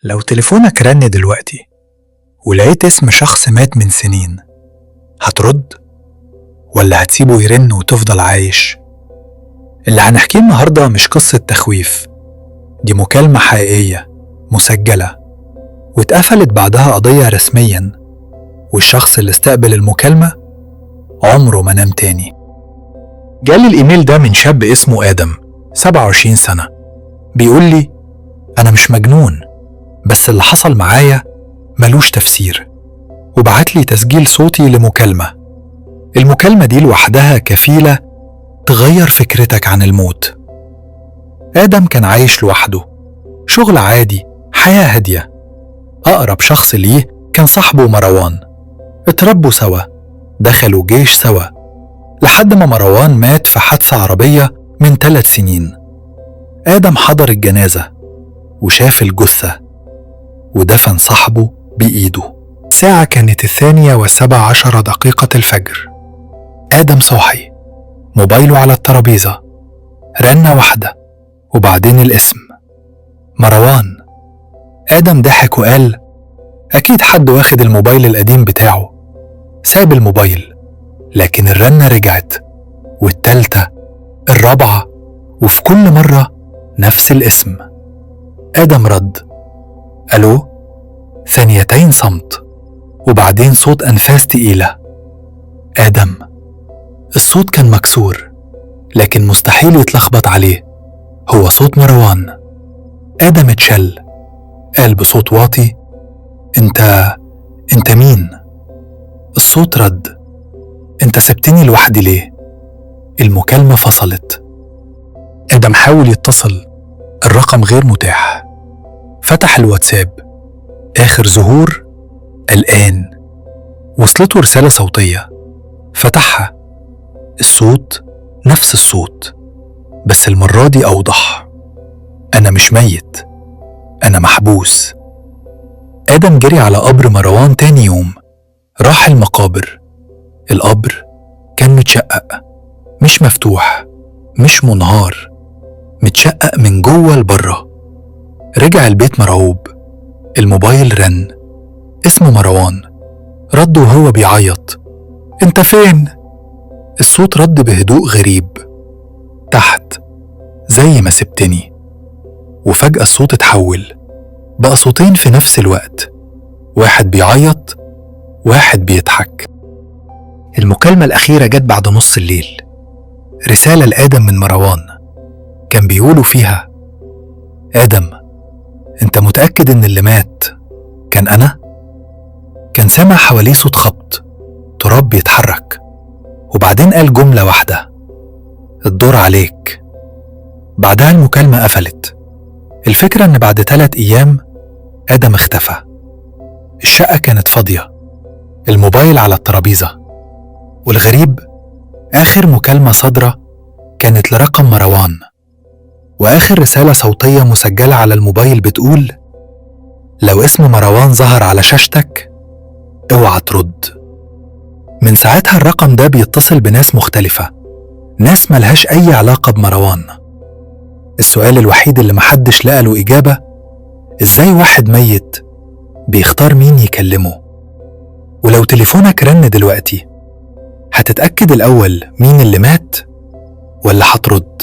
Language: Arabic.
لو تليفونك رن دلوقتي ولقيت اسم شخص مات من سنين، هترد ولا هتسيبه يرن وتفضل عايش؟ اللي هنحكيه النهاردة مش قصة تخويف، دي مكالمة حقيقية مسجلة واتقفلت بعدها قضية رسميا، والشخص اللي استقبل المكالمة عمره ما نام تاني. جالي الإيميل ده من شاب اسمه آدم، 27 سنة، بيقول لي أنا مش مجنون، بس اللي حصل معايا ملوش تفسير، وبعت لي تسجيل صوتي لمكالمة. المكالمة دي لوحدها كفيلة تغير فكرتك عن الموت. آدم كان عايش لوحده، شغل عادي، حياة هادية. أقرب شخص ليه كان صاحبه مروان، اتربوا سوا، دخلوا جيش سوا، لحد ما مروان مات في حادثة عربية من 3 سنين. آدم حضر الجنازة وشاف الجثة ودفن صاحبه بإيده. الساعة كانت 2:17 الفجر. آدم صاحي، موبايله على الترابيزة، رنة واحدة وبعدين الاسم مروان. آدم ضحك وقال أكيد حد واخد الموبايل القديم بتاعه. ساب الموبايل، لكن الرنة رجعت، والتالتة، الرابعة، وفي كل مرة نفس الاسم. آدم رد ألو؟ 2 صمت، وبعدين صوت أنفاس تقيلة. آدم، الصوت كان مكسور لكن مستحيل يتلخبط عليه، هو صوت مروان. آدم اتشل، قال بصوت واطي انت مين؟ الصوت رد انت سبتني لوحدي ليه؟ المكالمة فصلت. آدم حاول يتصل، الرقم غير متاح. فتح الواتساب، آخر ظهور الآن. وصلته رسالة صوتية، فتحها، الصوت نفس الصوت، بس المرة دي أوضح. أنا مش ميت، أنا محبوس. آدم جري على قبر مروان تاني يوم، راح المقابر. القبر كان متشقق، مش مفتوح، مش منهار، متشقق من جوه لبره. رجع البيت مرعوب، الموبايل رن، اسمه مروان. رد وهو بيعيط انت فين؟ الصوت رد بهدوء غريب، تحت، زي ما سبتني. وفجأة الصوت اتحول، بقى صوتين في نفس الوقت، واحد بيعيط، واحد بيضحك. المكالمة الأخيرة جت بعد نص الليل، رسالة لآدم من مروان، كان بيقولوا فيها آدم، انت متأكد ان اللي مات كان أنا؟ كان سامع حواليه صوت خبط، تراب بيتحرك، وبعدين قال جملة واحدة، الدور عليك. بعدها المكالمة قفلت. الفكرة ان بعد 3 أيام آدم اختفى. الشقة كانت فاضية، الموبايل على الترابيزة، والغريب آخر مكالمة صادرة كانت لرقم مروان، وآخر رسالة صوتية مسجلة على الموبايل بتقول لو اسم مروان ظهر على شاشتك اوعى ترد. من ساعتها الرقم ده بيتصل بناس مختلفة، ناس ملهاش أي علاقة بمروان. السؤال الوحيد اللي محدش لقى له إجابة، إزاي واحد ميت بيختار مين يكلمه؟ ولو تليفونك رن دلوقتي، هتتأكد الأول مين اللي مات ولا هترد؟